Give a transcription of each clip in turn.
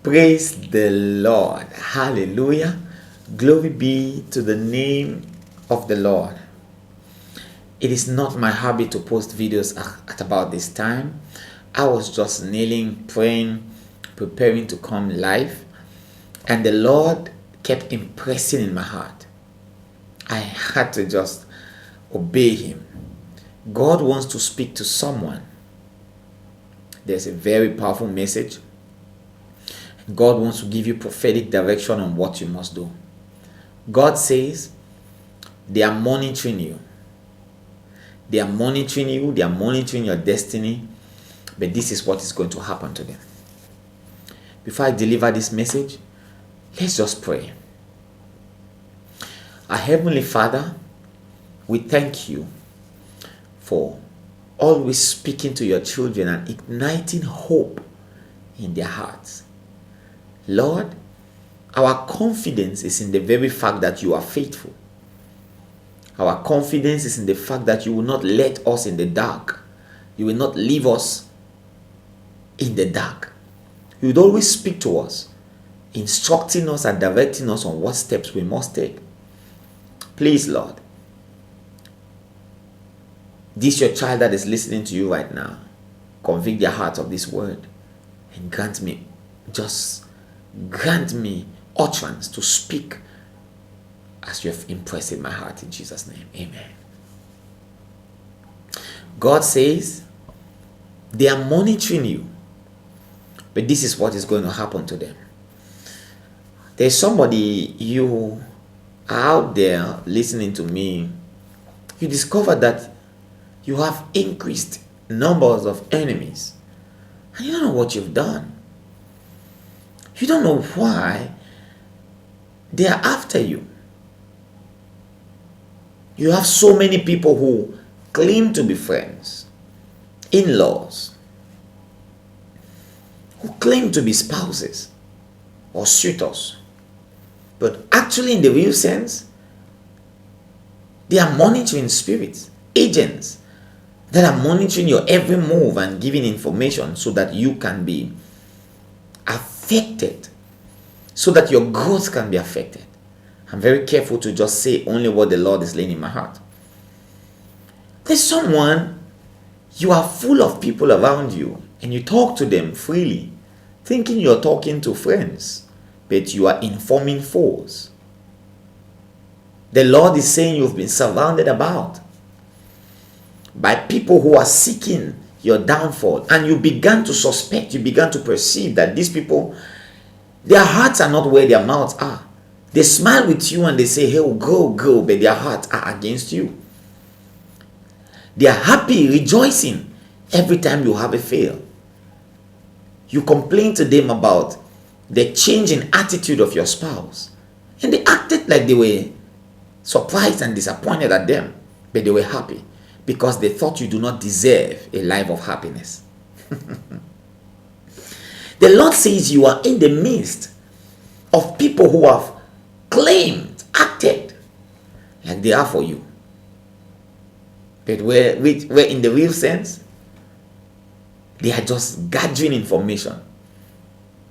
Praise the Lord. Hallelujah. Glory be to the name of the Lord. It is not my habit to post videos at about this time. I was just kneeling, praying, preparing to come live, and the Lord kept impressing in my heart. I had to just obey Him. God wants to speak to someone. There's a very powerful message. God wants to give you prophetic direction on what you must do. God says they are monitoring you. They are monitoring you. They are monitoring your destiny. But this is what is going to happen to them. Before I deliver this message, let's just pray. Our Heavenly Father, we thank you for always speaking to your children and igniting hope in their hearts. Lord, our confidence is in the very fact that you are faithful. Our confidence is in the fact that you will not let us in the dark. You will not leave us in the dark. You would always speak to us, instructing us and directing us on what steps we must take. Please, Lord, this your child that is listening to you right now, convict their heart of this word and grant me utterance to speak as you have impressed in my heart, in Jesus' name. Amen. God says they are monitoring you, but this is what is going to happen to them. There's somebody, you are out there listening to me, you discover that you have increased numbers of enemies, and you don't know what you've done. You don't know why they are after you. You have so many people who claim to be friends, in-laws, who claim to be spouses or suitors, but actually in the real sense, they are monitoring spirits, agents that are monitoring your every move and giving information so that you can be affected, so that your growth can be affected. I'm very careful to just say only what the Lord is laying in my heart. There's someone, you are full of people around you and you talk to them freely, thinking you're talking to friends, but you are informing foes. The Lord is saying you've been surrounded about by people who are seeking your downfall, and you began to suspect, you began to perceive that these people, their hearts are not where their mouths are. They smile with you and they say, hey, go, but their hearts are against you. They are happy, rejoicing every time you have a fail. You complain to them about the change in attitude of your spouse, and they acted like they were surprised and disappointed at them, but they were happy because they thought you do not deserve a life of happiness. The Lord says you are in the midst of people who have claimed, acted like they are for you, but where in the real sense, they are just gathering information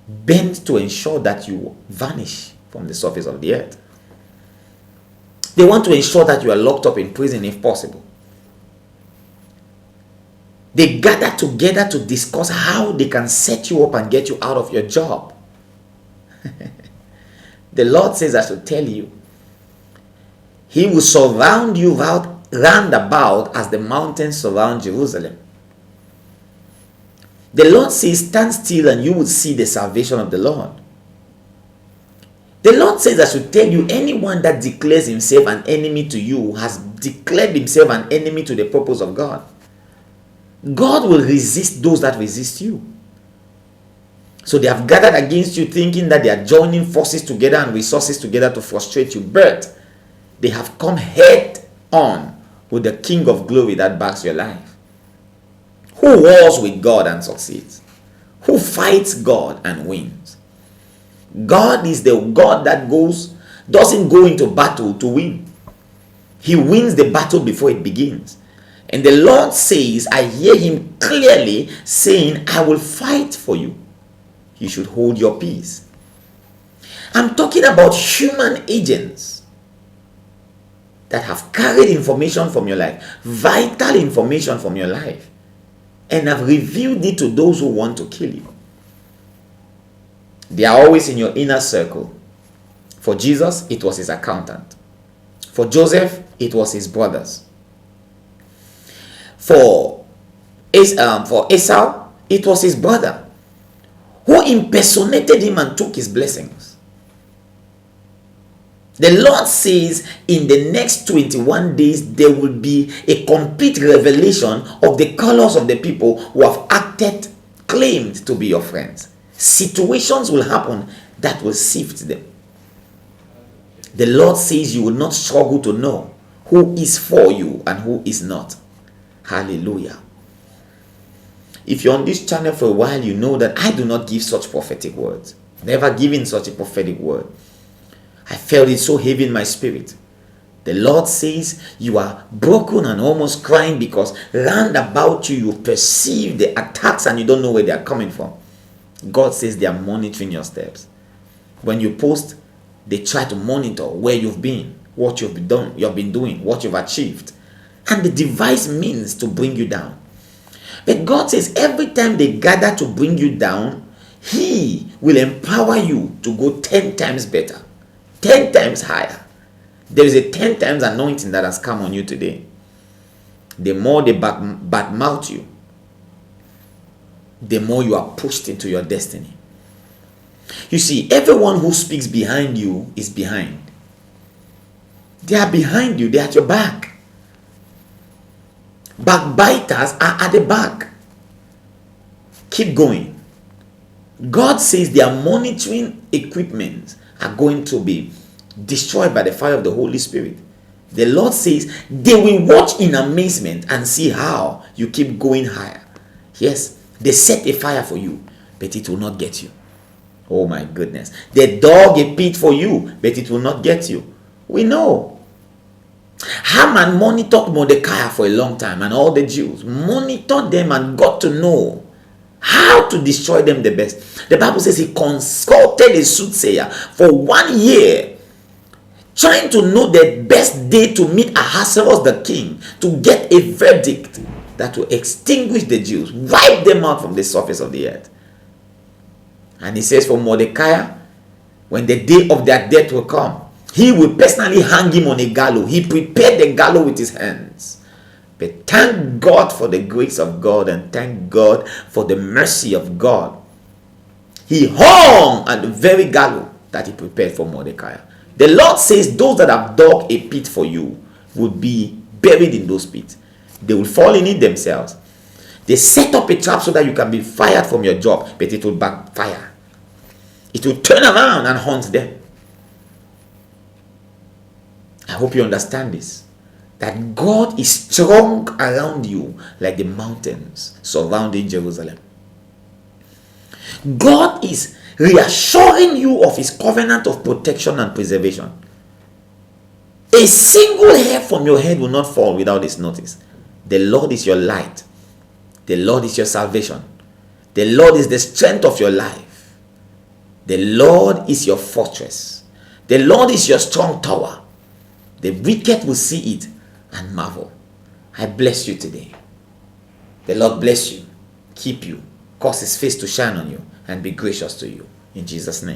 bent to ensure that you vanish from the surface of the earth. They want to ensure that you are locked up in prison if possible. They gather together to discuss how they can set you up and get you out of your job. The Lord says I should tell you, He will surround you round about as the mountains surround Jerusalem. The Lord says, stand still and you will see the salvation of the Lord. The Lord says I should tell you, anyone that declares himself an enemy to you has declared himself an enemy to the purpose of God. God will resist those that resist you. So they have gathered against you thinking that they are joining forces together and resources together to frustrate you. But they have come head on with the King of Glory that backs your life. Who wars with God and succeeds? Who fights God and wins? God is the God that doesn't go into battle to win. He wins the battle before it begins. And the Lord says, I hear Him clearly saying, I will fight for you. you should hold your peace. I'm talking about human agents that have carried information from your life, vital information from your life, and have revealed it to those who want to kill you. They are always in your inner circle. For Jesus, it was his accountant. For Joseph, it was his brothers. For Esau, it was his brother who impersonated him and took his blessings. The Lord says in the next 21 days there will be a complete revelation of the colors of the people who have claimed to be your friends. Situations will happen that will sift them. The Lord says you will not struggle to know who is for you and who is not. Hallelujah. If you're on this channel for a while, you know that I do not give such prophetic words. Never given such a prophetic word. I felt it so heavy in my spirit. The Lord says you are broken and almost crying because round about you perceive the attacks and you don't know where they are coming from. God says they are monitoring your steps. When you post, they try to monitor where you've been, what you've been doing, what you've achieved. And they devise means to bring you down. But God says every time they gather to bring you down, He will empower you to go 10 times better, 10 times higher. There is a 10 times anointing that has come on you today. The more they badmouth you, the more you are pushed into your destiny. You see, everyone who speaks behind you is behind. They are behind you, they are at your back. Backbiters are at the back. Keep going. God says their monitoring equipment are going to be destroyed by the fire of the Holy Spirit. The Lord says they will watch in amazement and see how you keep going higher. Yes, they set a fire for you, but it will not get you. Oh my goodness. They dug a pit for you, but it will not get you. We know. Haman monitored Mordecai for a long time, and all the Jews monitored them and got to know how to destroy them the best. The Bible says he consulted a soothsayer for 1 year, trying to know the best day to meet Ahasuerus the king, to get a verdict that will extinguish the Jews, wipe them out from the surface of the earth. And he says for Mordecai, when the day of their death will come, he will personally hang him on a gallows. He prepared the gallows with his hands. But thank God for the grace of God, and thank God for the mercy of God. He hung at the very gallows that he prepared for Mordecai. The Lord says those that have dug a pit for you will be buried in those pits. They will fall in it themselves. They set up a trap so that you can be fired from your job, but it will backfire. It will turn around and haunt them. I hope you understand this. That God is strong around you like the mountains surrounding Jerusalem. God is reassuring you of his covenant of protection and preservation. A single hair from your head will not fall without his notice. The Lord is your light. The Lord is your salvation. The Lord is the strength of your life. The Lord is your fortress. The Lord is your strong tower. The wicked will see it and marvel. I bless you today. The Lord bless you, keep you, cause his face to shine on you, and be gracious to you. In Jesus' name.